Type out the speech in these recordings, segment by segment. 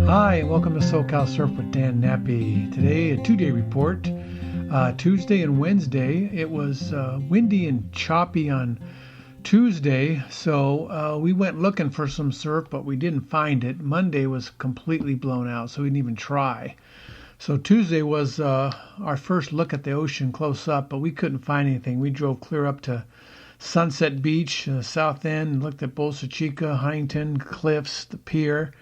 Hi, and welcome to SoCal Surf with Dan Nappy. Today, a two-day report. Tuesday and Wednesday, it was windy and choppy on Tuesday, so we went looking for some surf, but we didn't find it. Monday was completely blown out, so we didn't even try. So Tuesday was our first look at the ocean close up, but we couldn't find anything. We drove clear up to Sunset Beach, South End, and looked at Bolsa Chica, Huntington, Cliffs, the pier.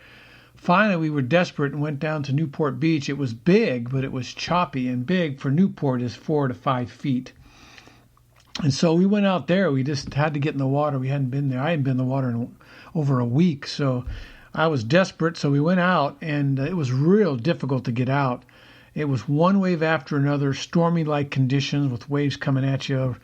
Finally, we were desperate and went down to Newport Beach. It was big, but it was choppy, and big for Newport is 4 to 5 feet. And so we went out there. We just had to get in the water. We hadn't been there. I hadn't been in the water in over a week, so I was desperate. So we went out, and it was real difficult to get out. It was one wave after another, stormy-like conditions with waves coming at you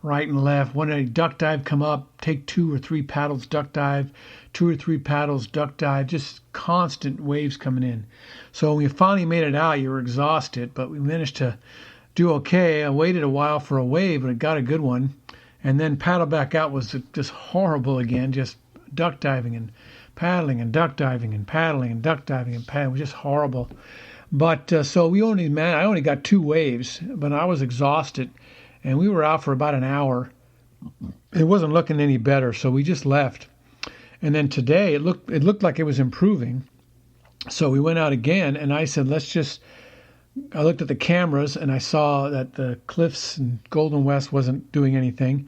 right and left. When a duck dive come up, take 2 or 3 paddles, duck dive, 2 or 3 paddles, duck dive, just constant waves coming in. So when we finally made it out, you were exhausted, but we managed to do okay. I waited a while for a wave, but I got a good one. And then paddle back out was just horrible again, just duck diving and paddling and duck diving and paddling and duck diving and paddling. It was just horrible. But so I only got 2 waves, but I was exhausted. And we were out for about an hour. It wasn't looking any better, so we just left. And then today, it looked like it was improving. So we went out again, and I said, I looked at the cameras, and I saw that the Cliffs and Golden West wasn't doing anything.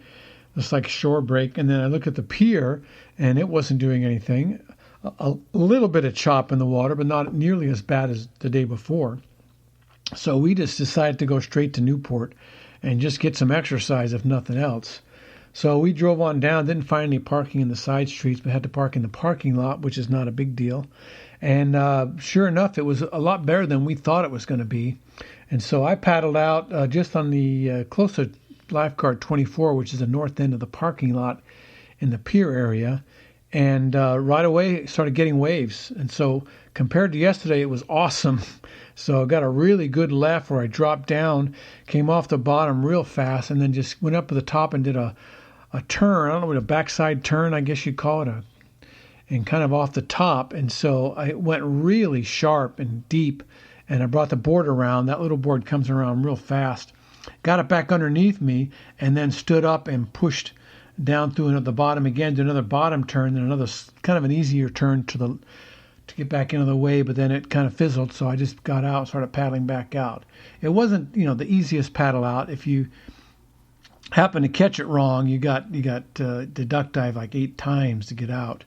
It's like shore break. And then I looked at the pier, and it wasn't doing anything. A little bit of chop in the water, but not nearly as bad as the day before. So we just decided to go straight to Newport and just get some exercise, if nothing else. So we drove on down, didn't find any parking in the side streets, but had to park in the parking lot, which is not a big deal. And sure enough, it was a lot better than we thought it was going to be. And so I paddled out just on the close to Lifeguard 24, which is the north end of the parking lot in the pier area. And right away started getting waves. And so compared to yesterday, it was awesome. So I got a really good left where I dropped down, came off the bottom real fast, and then just went up to the top and did a turn. I don't know what a backside turn, I guess you'd call it, and kind of off the top. And so I went really sharp and deep, and I brought the board around. That little board comes around real fast. Got it back underneath me, and then stood up and pushed down through the bottom again, did another bottom turn, then another kind of an easier turn to get back into the wave, but then it kind of fizzled, so I just got out and started paddling back out. It wasn't, the easiest paddle out. If you happen to catch it wrong, you got to duck dive like 8 times to get out.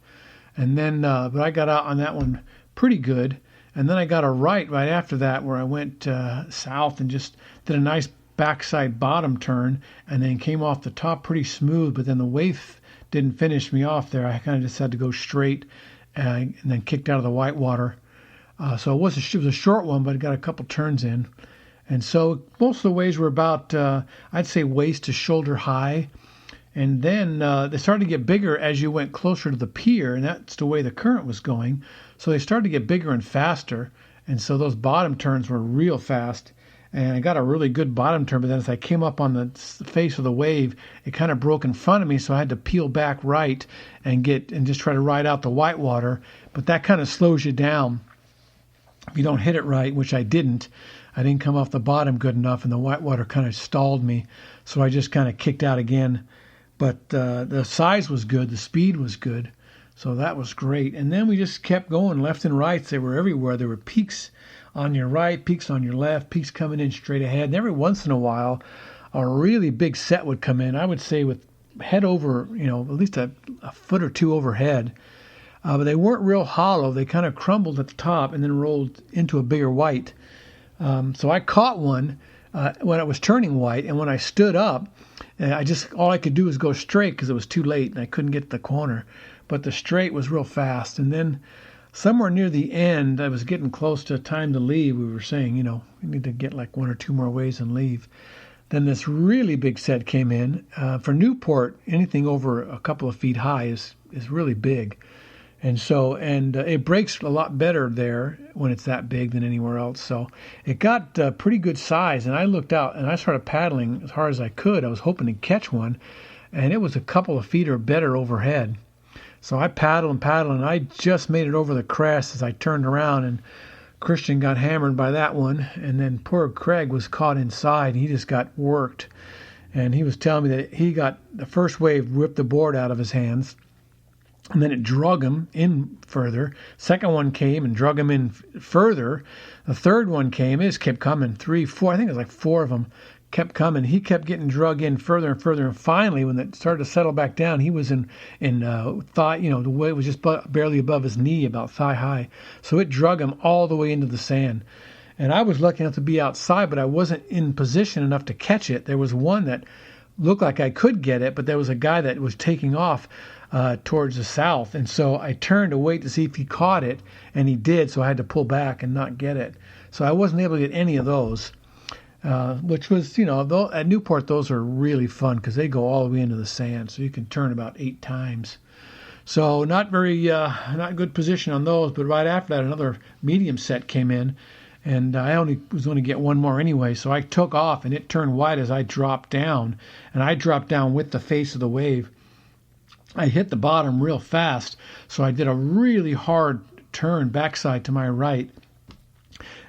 And then, but I got out on that one pretty good. And then I got a right after that where I went south and just did a nice backside bottom turn and then came off the top pretty smooth, but then the wave didn't finish me off there. I kind of just had to go straight and then kicked out of the white water. So it was a short one, but it got a couple turns in. And so most of the waves were about, I'd say, waist to shoulder high. And then they started to get bigger as you went closer to the pier, and that's the way the current was going. So they started to get bigger and faster. And so those bottom turns were real fast. And I got a really good bottom turn, but then as I came up on the face of the wave, it kind of broke in front of me, so I had to peel back right and just try to ride out the white water. But that kind of slows you down if you don't hit it right, which I didn't. I didn't come off the bottom good enough, and the white water kind of stalled me, so I just kind of kicked out again. But the size was good, the speed was good, so that was great. And then we just kept going left and right. They were everywhere. There were peaks on your right, peaks on your left, peaks coming in straight ahead. And every once in a while, a really big set would come in. I would say with head over, at least a foot or 2 overhead. But they weren't real hollow. They kind of crumbled at the top and then rolled into a bigger white. So I caught one when I was turning white, and when I stood up, all I could do was go straight because it was too late and I couldn't get the corner. But the straight was real fast. And then somewhere near the end, I was getting close to time to leave. We were saying, we need to get like 1 or 2 more waves and leave. Then this really big set came in. For Newport, anything over a couple of feet high is really big. And so, it breaks a lot better there when it's that big than anywhere else. So it got pretty good size. And I looked out and I started paddling as hard as I could. I was hoping to catch one. And it was a couple of feet or better overhead. So I paddled and paddled, and I just made it over the crest as I turned around, and Christian got hammered by that one, and then poor Craig was caught inside. He just got worked, and he was telling me that he got the first wave ripped the board out of his hands, and then it drug him in further. Second one came and drug him in further. The third one came, it just kept coming. 3, 4, I think it was like 4 of them kept coming. He kept getting drug in further and further, and finally, when it started to settle back down, he was in thigh. The wave was just barely above his knee, about thigh high. So it drug him all the way into the sand. And I was lucky enough to be outside, but I wasn't in position enough to catch it. There was one that looked like I could get it, but there was a guy that was taking off towards the south, and so I turned to wait to see if he caught it, and he did. So I had to pull back and not get it. So I wasn't able to get any of those. Which was, at Newport, those are really fun because they go all the way into the sand, so you can turn about 8 times. So not good position on those, but right after that, another medium set came in, and I was going to get one more anyway, so I took off, and it turned wide as I dropped down, and I dropped down with the face of the wave. I hit the bottom real fast, so I did a really hard turn backside to my right,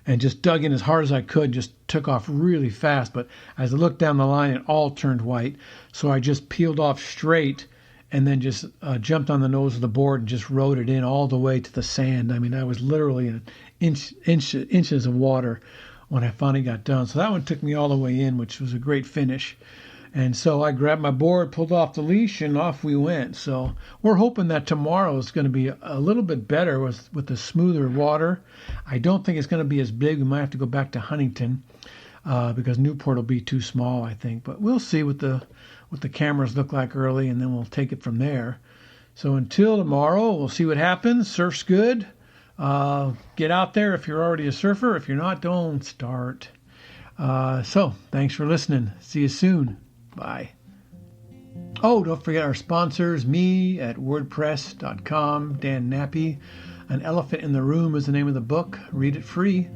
and just dug in as hard as I could, just took off really fast. But as I looked down the line, it all turned white. So I just peeled off straight and then just jumped on the nose of the board and just rode it in all the way to the sand. I mean, I was literally in inches of water when I finally got done. So that one took me all the way in, which was a great finish. And so I grabbed my board, pulled off the leash, and off we went. So we're hoping that tomorrow is going to be a little bit better with the smoother water. I don't think it's going to be as big. We might have to go back to Huntington because Newport will be too small, I think. But we'll see what the cameras look like early, and then we'll take it from there. So until tomorrow, we'll see what happens. Surf's good. Get out there if you're already a surfer. If you're not, don't start. So thanks for listening. See you soon. Bye. Oh, don't forget our sponsors, me at WordPress.com, Dan Nappy. An Elephant in the Room is the name of the book. Read it free.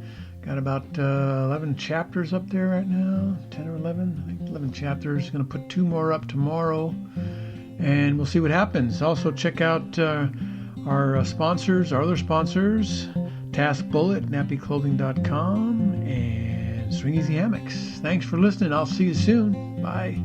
Got about 11 chapters up there right now, 10 or 11. I think 11 chapters. Going to put 2 more up tomorrow, and we'll see what happens. Also, check out our sponsors, our other sponsors, Task Bullet, nappyclothing.com, and Swing Easy Hammocks. Thanks for listening. I'll see you soon. Bye.